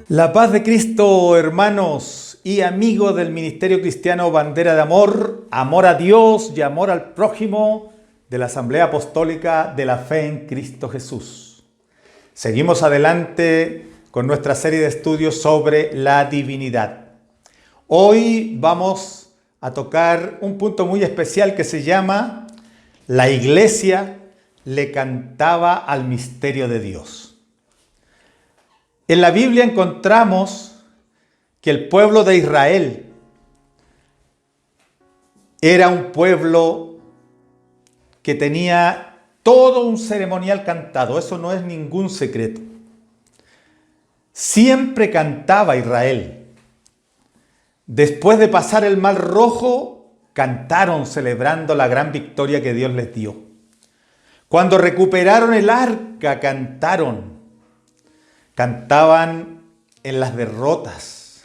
La paz de Cristo, hermanos y amigos del Ministerio Cristiano Bandera de Amor, amor a Dios y amor al prójimo de la Asamblea Apostólica de la Fe en Cristo Jesús. Seguimos adelante con nuestra serie de estudios sobre la divinidad. Hoy vamos a tocar un punto muy especial que se llama La Iglesia le cantaba al misterio de Dios. En la Biblia encontramos que el pueblo de Israel era un pueblo que tenía todo un ceremonial cantado. Eso no es ningún secreto. Siempre cantaba Israel. Después de pasar el Mar Rojo, cantaron celebrando la gran victoria que Dios les dio. Cuando recuperaron el arca, cantaron. Cantaban en las derrotas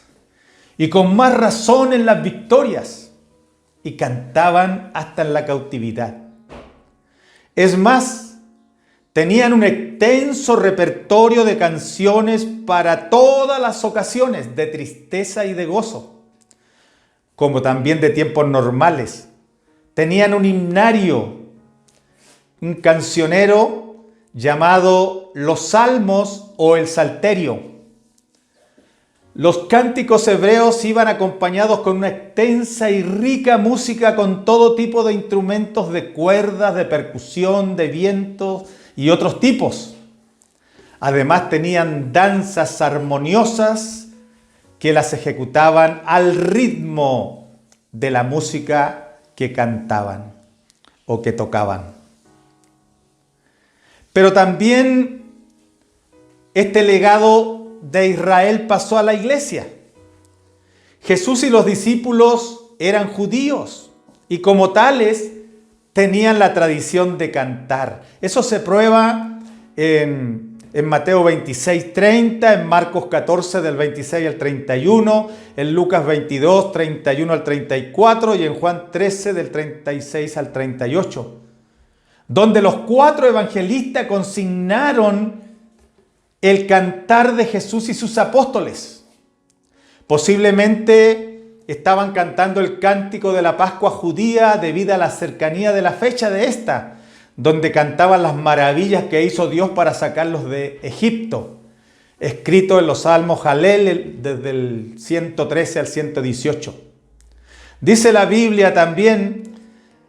y con más razón en las victorias, y cantaban hasta en la cautividad. Es más, tenían un extenso repertorio de canciones para todas las ocasiones, de tristeza y de gozo, como también de tiempos normales. Tenían un himnario, un cancionero llamado los Salmos o el Salterio. Los cánticos hebreos iban acompañados con una extensa y rica música con todo tipo de instrumentos de cuerdas, de percusión, de vientos y otros tipos. Además tenían danzas armoniosas que las ejecutaban al ritmo de la música que cantaban o que tocaban. Pero también este legado de Israel pasó a la iglesia. Jesús y los discípulos eran judíos y como tales tenían la tradición de cantar. Eso se prueba en Mateo 26:30, en Marcos 14 del 26 al 31, en Lucas 22, 31 al 34 y en Juan 13 del 36 al 38. Donde los 4 evangelistas consignaron el cantar de Jesús y sus apóstoles. Posiblemente estaban cantando el cántico de la Pascua judía debido a la cercanía de la fecha de esta, donde cantaban las maravillas que hizo Dios para sacarlos de Egipto, escrito en los Salmos Jalel desde el 113 al 118. Dice la Biblia también: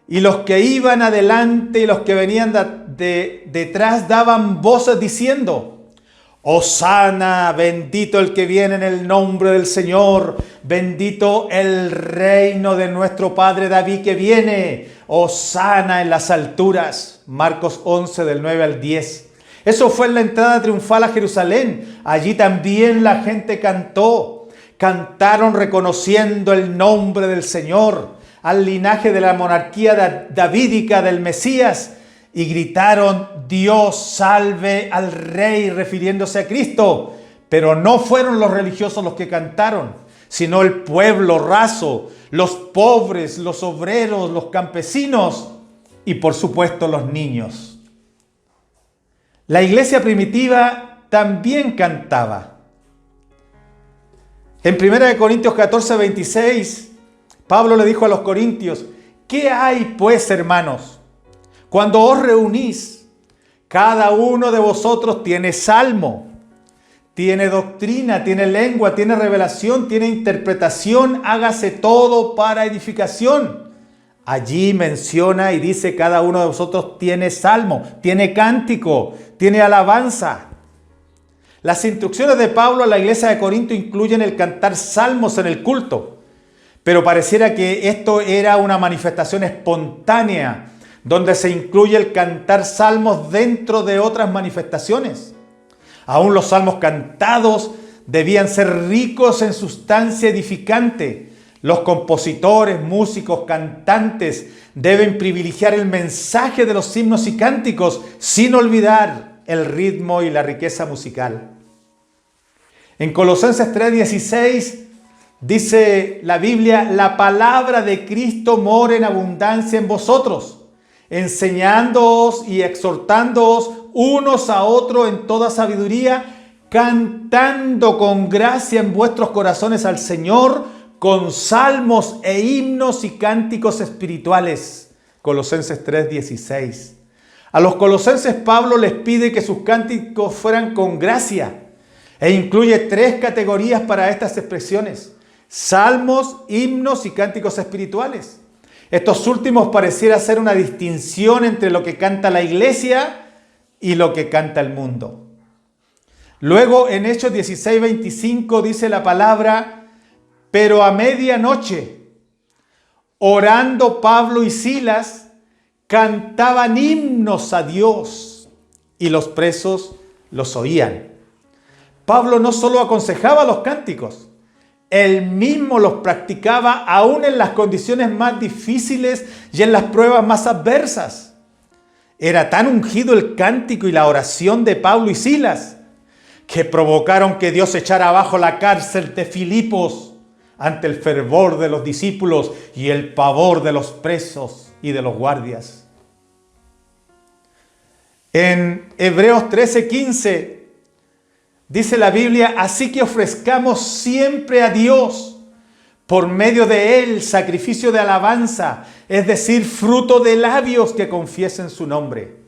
y los que iban adelante y los que venían detrás daban voces diciendo: Hosana, bendito el que viene en el nombre del Señor, bendito el reino de nuestro Padre David que viene, Hosana en las alturas. Marcos 11 del 9 al 10. Eso fue en la entrada triunfal a Jerusalén. Allí también la gente cantó. Cantaron reconociendo el nombre del Señor, al linaje de la monarquía davídica del Mesías, y gritaron: Dios salve al Rey, refiriéndose a Cristo. Pero no fueron los religiosos los que cantaron, sino el pueblo raso, los pobres, los obreros, los campesinos y por supuesto los niños. La iglesia primitiva también cantaba. En 1 Corintios 14, 26, Pablo le dijo a los corintios: ¿qué hay pues, hermanos? Cuando os reunís, cada uno de vosotros tiene salmo, tiene doctrina, tiene lengua, tiene revelación, tiene interpretación, hágase todo para edificación. Allí menciona y dice: cada uno de vosotros tiene salmo, tiene cántico, tiene alabanza. Las instrucciones de Pablo a la iglesia de Corinto incluyen el cantar salmos en el culto. Pero pareciera que esto era una manifestación espontánea, donde se incluye el cantar salmos dentro de otras manifestaciones. Aún los salmos cantados debían ser ricos en sustancia edificante. Los compositores, músicos, cantantes deben privilegiar el mensaje de los himnos y cánticos sin olvidar el ritmo y la riqueza musical. En Colosenses 3:16 dice la Biblia: la palabra de Cristo mora en abundancia en vosotros, enseñándoos y exhortándoos unos a otros en toda sabiduría, cantando con gracia en vuestros corazones al Señor, con salmos e himnos y cánticos espirituales. Colosenses 3:16. A los colosenses Pablo les pide que sus cánticos fueran con gracia e incluye 3 categorías para estas expresiones: salmos, himnos y cánticos espirituales. Estos últimos pareciera ser una distinción entre lo que canta la iglesia y lo que canta el mundo. Luego en Hechos 16:25 dice la palabra: pero a medianoche, orando Pablo y Silas, cantaban himnos a Dios y los presos los oían. Pablo no solo aconsejaba los cánticos, él mismo los practicaba aún en las condiciones más difíciles y en las pruebas más adversas. Era tan ungido el cántico y la oración de Pablo y Silas que provocaron que Dios echara abajo la cárcel de Filipos ante el fervor de los discípulos y el pavor de los presos y de los guardias. En Hebreos 13:15 dice la Biblia: así que ofrezcamos siempre a Dios por medio de Él sacrificio de alabanza, es decir, fruto de labios que confiesen su nombre.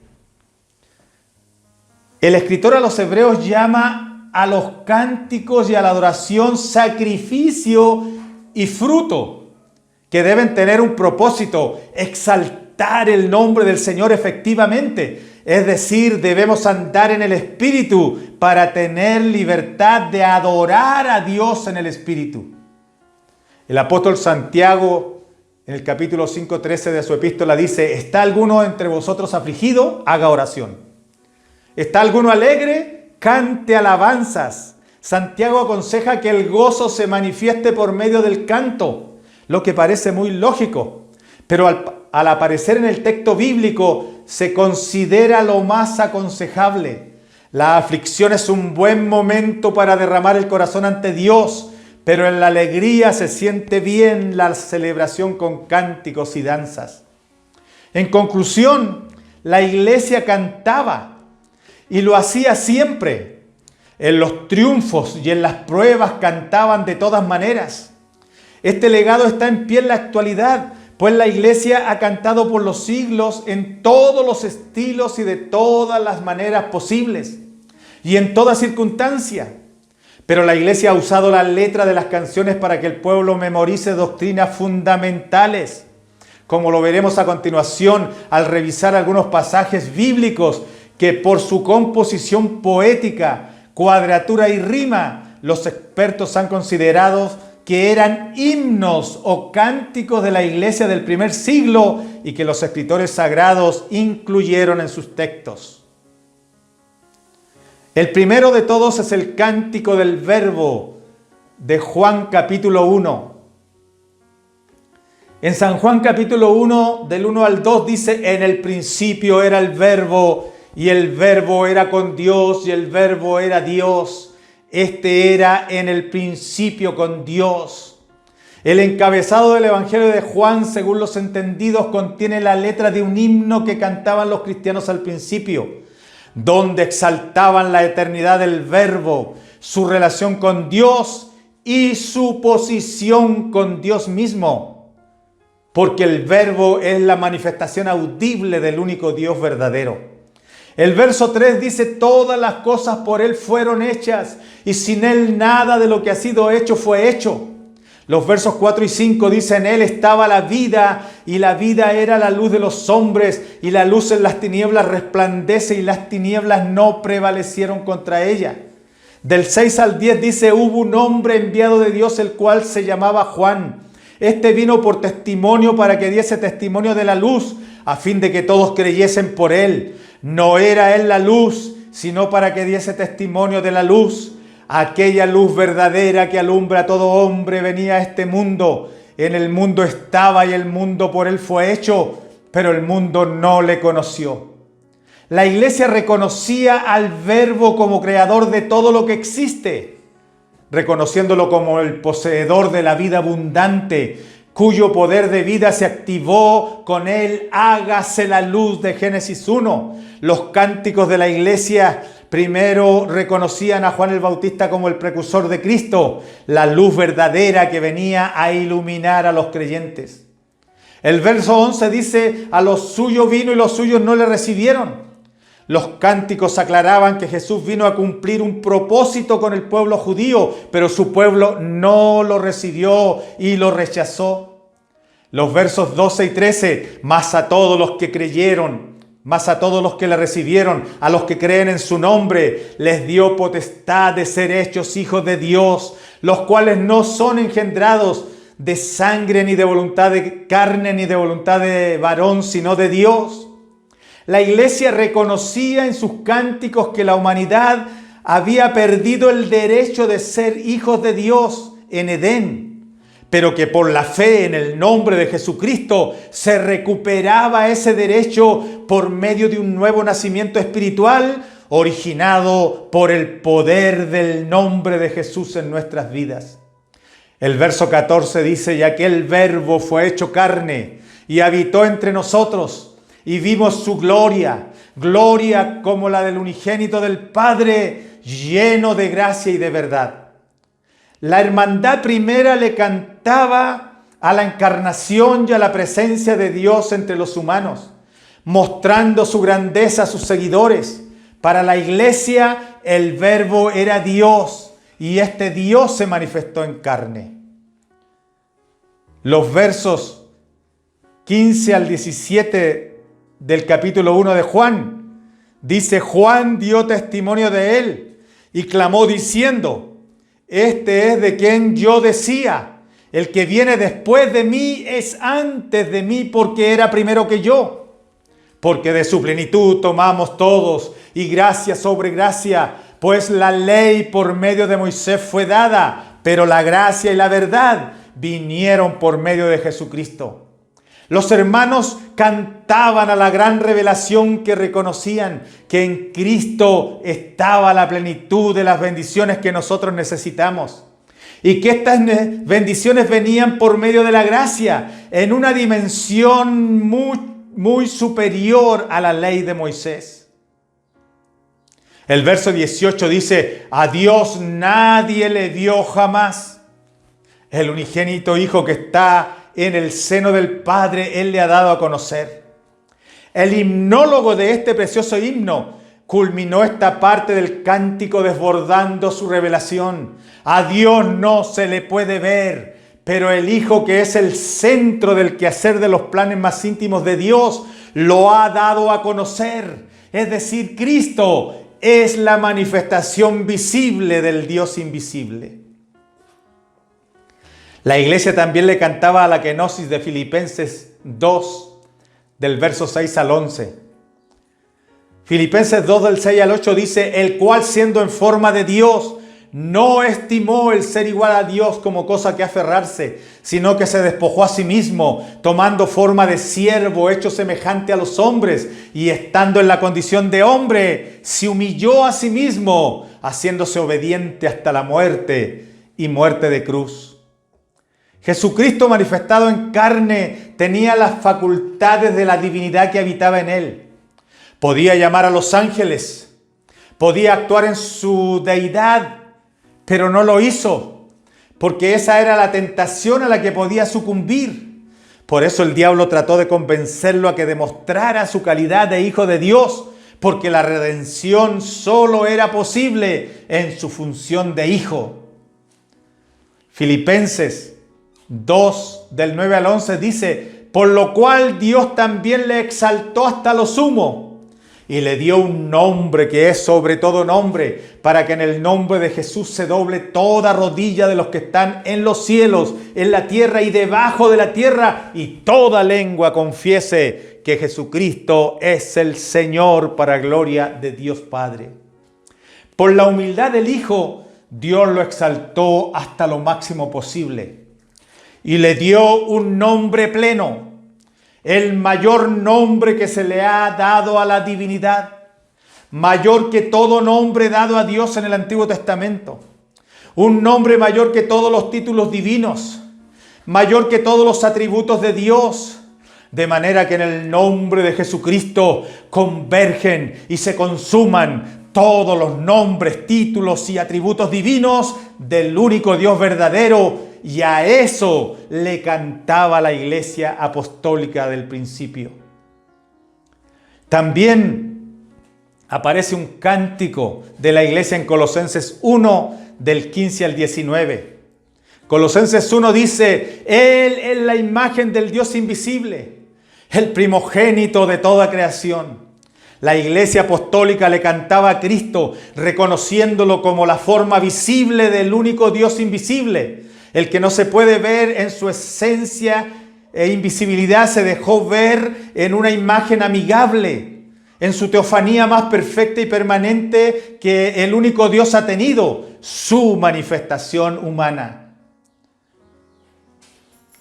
El escritor a los Hebreos llama a los cánticos y a la adoración sacrificio y fruto, que deben tener un propósito: exaltar el nombre del Señor efectivamente. Es decir, debemos andar en el Espíritu para tener libertad de adorar a Dios en el Espíritu. El apóstol Santiago, en el capítulo 5:13 de su epístola, dice: ¿está alguno entre vosotros afligido? Haga oración. ¿Está alguno alegre? Cante alabanzas. Santiago aconseja que el gozo se manifieste por medio del canto, lo que parece muy lógico, pero al aparecer en el texto bíblico se considera lo más aconsejable. La aflicción es un buen momento para derramar el corazón ante Dios, pero en la alegría se siente bien la celebración con cánticos y danzas. En conclusión, la iglesia cantaba y lo hacía siempre. En los triunfos y en las pruebas cantaban de todas maneras. Este legado está en pie en la actualidad, pues la iglesia ha cantado por los siglos en todos los estilos y de todas las maneras posibles y en toda circunstancia. Pero la iglesia ha usado la letra de las canciones para que el pueblo memorice doctrinas fundamentales, como lo veremos a continuación al revisar algunos pasajes bíblicos que por su composición poética, cuadratura y rima, los expertos han considerado que eran himnos o cánticos de la iglesia del primer siglo y que los escritores sagrados incluyeron en sus textos. El primero de todos es el cántico del Verbo de Juan capítulo 1. En San Juan capítulo 1, del 1 al 2 dice: en el principio era el Verbo, y el Verbo era con Dios, y el Verbo era Dios. Este era en el principio con Dios. El encabezado del Evangelio de Juan, según los entendidos, contiene la letra de un himno que cantaban los cristianos al principio, donde exaltaban la eternidad del Verbo, su relación con Dios y su posición con Dios mismo, porque el Verbo es la manifestación audible del único Dios verdadero. El verso 3 dice: todas las cosas por Él fueron hechas, y sin Él nada de lo que ha sido hecho fue hecho. Los versos 4 y 5 dicen: en Él estaba la vida, y la vida era la luz de los hombres, y la luz en las tinieblas resplandece, y las tinieblas no prevalecieron contra ella. Del 6 al 10 dice: hubo un hombre enviado de Dios, el cual se llamaba Juan. Este vino por testimonio para que diese testimonio de la luz, a fin de que todos creyesen por Él. No era Él la luz, sino para que diese testimonio de la luz. Aquella luz verdadera que alumbra a todo hombre venía a este mundo. En el mundo estaba y el mundo por Él fue hecho, pero el mundo no le conoció. La iglesia reconocía al Verbo como creador de todo lo que existe, reconociéndolo como el poseedor de la vida abundante, cuyo poder de vida se activó con él. Hágase la luz de Génesis 1. Los cánticos de la iglesia primero reconocían a Juan el Bautista como el precursor de Cristo, la luz verdadera que venía a iluminar a los creyentes. El verso 11 dice: a los suyos vino y los suyos no le recibieron. Los cánticos aclaraban que Jesús vino a cumplir un propósito con el pueblo judío, pero su pueblo no lo recibió y lo rechazó. Los versos 12 y 13: mas a todos los que creyeron, mas a todos los que le recibieron, a los que creen en su nombre, les dio potestad de ser hechos hijos de Dios, los cuales no son engendrados de sangre, ni de voluntad de carne, ni de voluntad de varón, sino de Dios. La iglesia reconocía en sus cánticos que la humanidad había perdido el derecho de ser hijos de Dios en Edén, pero que por la fe en el nombre de Jesucristo se recuperaba ese derecho por medio de un nuevo nacimiento espiritual originado por el poder del nombre de Jesús en nuestras vidas. El verso 14 dice: y aquel Verbo fue hecho carne y habitó entre nosotros, y vimos su gloria, gloria como la del unigénito del Padre, lleno de gracia y de verdad. La hermandad primera le cantaba a la encarnación y a la presencia de Dios entre los humanos, mostrando su grandeza a sus seguidores. Para la iglesia, el Verbo era Dios, y este Dios se manifestó en carne. Los versos 15 al 17 del capítulo 1 de Juan, dice: Juan dio testimonio de él y clamó diciendo: este es de quien yo decía, el que viene después de mí es antes de mí, porque era primero que yo. Porque de su plenitud tomamos todos, y gracia sobre gracia, pues la ley por medio de Moisés fue dada, pero la gracia y la verdad vinieron por medio de Jesucristo. Los hermanos cantaban a la gran revelación que reconocían que en Cristo estaba la plenitud de las bendiciones que nosotros necesitamos. Y que estas bendiciones venían por medio de la gracia en una dimensión muy superior a la ley de Moisés. El verso 18 dice: a Dios nadie le vio jamás. El unigénito Hijo que está en el seno del Padre, Él le ha dado a conocer. El himnólogo de este precioso himno culminó esta parte del cántico desbordando su revelación. A Dios no se le puede ver, pero el Hijo, que es el centro del quehacer de los planes más íntimos de Dios, lo ha dado a conocer. Es decir, Cristo es la manifestación visible del Dios invisible. La iglesia también le cantaba a la kenosis de Filipenses 2, del verso 6 al 11. Filipenses 2, del 6 al 8 dice: el cual, siendo en forma de Dios, no estimó el ser igual a Dios como cosa que aferrarse, sino que se despojó a sí mismo, tomando forma de siervo, hecho semejante a los hombres, y estando en la condición de hombre, se humilló a sí mismo, haciéndose obediente hasta la muerte y muerte de cruz. Jesucristo manifestado en carne tenía las facultades de la divinidad que habitaba en él. Podía llamar a los ángeles, podía actuar en su deidad, pero no lo hizo, porque esa era la tentación a la que podía sucumbir. Por eso el diablo trató de convencerlo a que demostrara su calidad de hijo de Dios, porque la redención solo era posible en su función de hijo. Filipenses 2, del 9 al 11 dice: por lo cual Dios también le exaltó hasta lo sumo y le dio un nombre que es sobre todo nombre, para que en el nombre de Jesús se doble toda rodilla de los que están en los cielos, en la tierra y debajo de la tierra, y toda lengua confiese que Jesucristo es el Señor, para gloria de Dios Padre. Por la humildad del Hijo, Dios lo exaltó hasta lo máximo posible y le dio un nombre pleno, el mayor nombre que se le ha dado a la divinidad, mayor que todo nombre dado a Dios en el Antiguo Testamento, un nombre mayor que todos los títulos divinos, mayor que todos los atributos de Dios, de manera que en el nombre de Jesucristo convergen y se consuman todos los nombres, títulos y atributos divinos del único Dios verdadero, y a eso le cantaba la Iglesia apostólica del principio. También aparece un cántico de la Iglesia en Colosenses 1, del 15 al 19. Colosenses 1 dice: Él es la imagen del Dios invisible, el primogénito de toda creación. La Iglesia apostólica le cantaba a Cristo, reconociéndolo como la forma visible del único Dios invisible. El que no se puede ver en su esencia e invisibilidad se dejó ver en una imagen amigable, en su teofanía más perfecta y permanente que el único Dios ha tenido, su manifestación humana.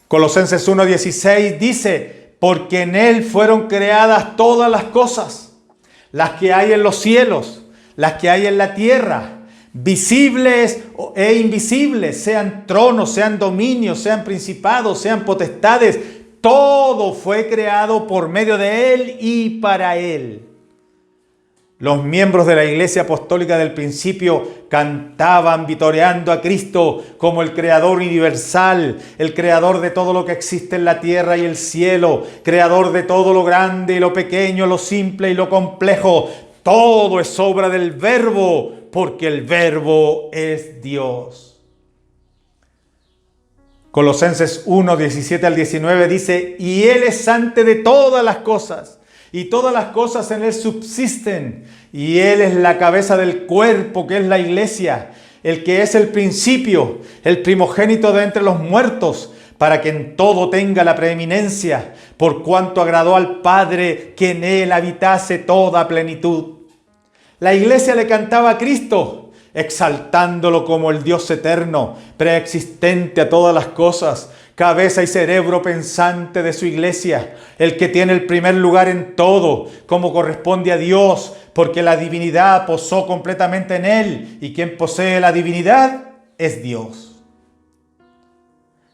Colosenses 1:16 dice: porque en Él fueron creadas todas las cosas, las que hay en los cielos, las que hay en la tierra, visibles e invisibles, sean tronos, sean dominios, sean principados, sean potestades. Todo fue creado por medio de Él y para Él. Los miembros de la Iglesia apostólica del principio cantaban vitoreando a Cristo como el Creador universal, el Creador de todo lo que existe en la tierra y el cielo, Creador de todo lo grande y lo pequeño, lo simple y lo complejo. Todo es obra del Verbo, porque el Verbo es Dios. Colosenses 1, 17 al 19 dice: y Él es antes de todas las cosas, y todas las cosas en Él subsisten, y Él es la cabeza del cuerpo, que es la Iglesia, el que es el principio, el primogénito de entre los muertos, para que en todo tenga la preeminencia, por cuanto agradó al Padre que en Él habitase toda plenitud. La Iglesia le cantaba a Cristo, exaltándolo como el Dios eterno, preexistente a todas las cosas, cabeza y cerebro pensante de su Iglesia, el que tiene el primer lugar en todo, como corresponde a Dios, porque la divinidad posó completamente en Él, y quien posee la divinidad es Dios.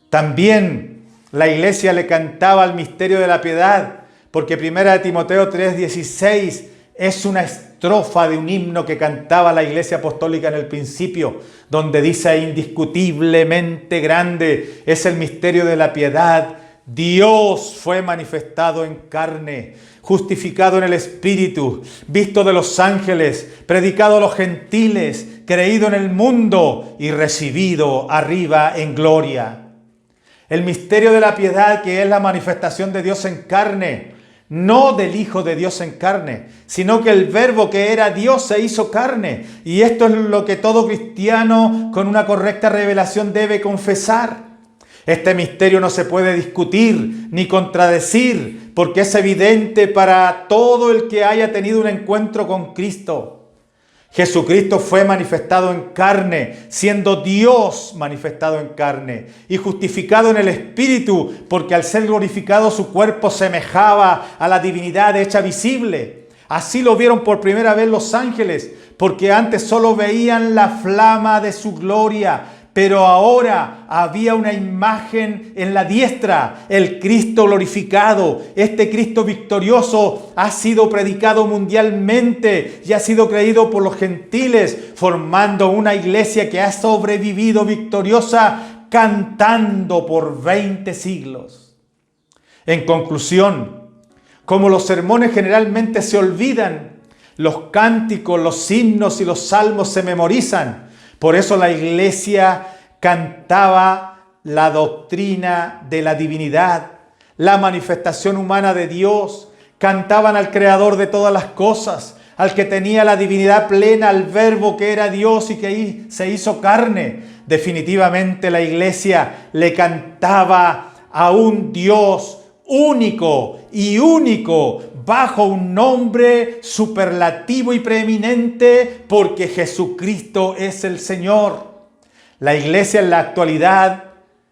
También la Iglesia le cantaba al misterio de la piedad, porque 1 Timoteo 3:16 es una estrofa de un himno que cantaba la Iglesia apostólica en el principio, donde dice: indiscutiblemente grande es el misterio de la piedad. Dios fue manifestado en carne, justificado en el Espíritu, visto de los ángeles, predicado a los gentiles, creído en el mundo y recibido arriba en gloria. El misterio de la piedad, que es la manifestación de Dios en carne, no del Hijo de Dios en carne, sino que el Verbo que era Dios se hizo carne. Y esto es lo que todo cristiano con una correcta revelación debe confesar. Este misterio no se puede discutir ni contradecir, porque es evidente para todo el que haya tenido un encuentro con Cristo. Jesucristo fue manifestado en carne, siendo Dios manifestado en carne y justificado en el Espíritu, porque al ser glorificado su cuerpo semejaba a la divinidad hecha visible. Así lo vieron por primera vez los ángeles, porque antes solo veían la flama de su gloria, pero ahora había una imagen en la diestra, el Cristo glorificado. Este Cristo victorioso ha sido predicado mundialmente y ha sido creído por los gentiles, formando una iglesia que ha sobrevivido victoriosa, cantando por 20 siglos. En conclusión, como los sermones generalmente se olvidan, los cánticos, los himnos y los salmos se memorizan. Por eso la Iglesia cantaba la doctrina de la divinidad, la manifestación humana de Dios. Cantaban al Creador de todas las cosas, al que tenía la divinidad plena, al Verbo que era Dios y que se hizo carne. Definitivamente la Iglesia le cantaba a un Dios único y único, bajo un nombre superlativo y preeminente, porque Jesucristo es el Señor. La Iglesia en la actualidad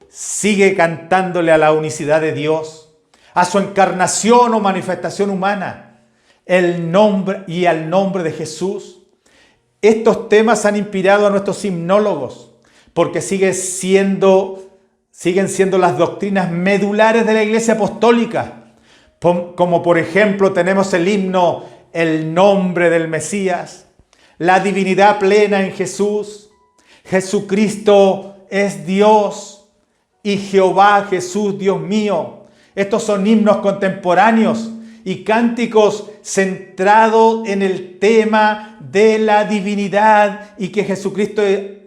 sigue cantándole a la unicidad de Dios, a su encarnación o manifestación humana, el nombre y al nombre de Jesús. Estos temas han inspirado a nuestros himnólogos, porque sigue siendo siguen siendo las doctrinas medulares de la Iglesia Apostólica, como por ejemplo tenemos el himno, el nombre del Mesías, la divinidad plena en Jesús, Jesucristo es Dios y Jehová Jesús Dios mío. Estos son himnos contemporáneos y cánticos centrados en el tema de la divinidad y que Jesucristo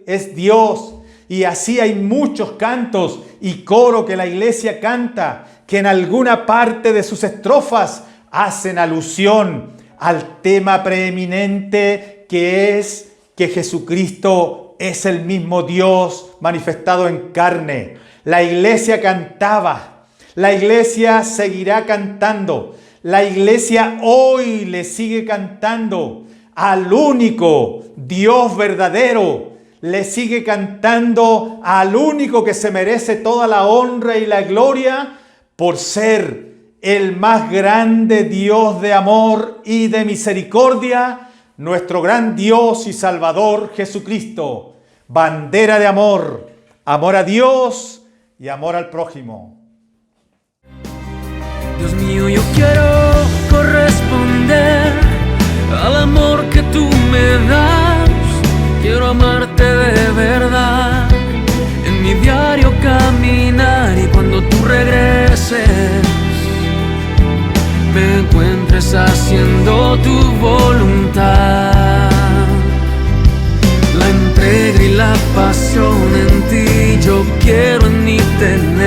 es Dios. Y así hay muchos cantos y coro que la iglesia canta, que en alguna parte de sus estrofas hacen alusión al tema preeminente que es que Jesucristo es el mismo Dios manifestado en carne. La iglesia cantaba, la iglesia seguirá cantando, la iglesia hoy le sigue cantando al único Dios verdadero, le sigue cantando al único que se merece toda la honra y la gloria por ser el más grande Dios de amor y de misericordia, nuestro gran Dios y Salvador Jesucristo, bandera de amor, amor a Dios y amor al prójimo. Dios mío, yo quiero corresponder al amor que tú me das. Quiero amarte de verdad en mi diario caminar, y cuando tú regreses me encuentres haciendo tu voluntad. La entrega y la pasión en ti yo quiero en mí tener.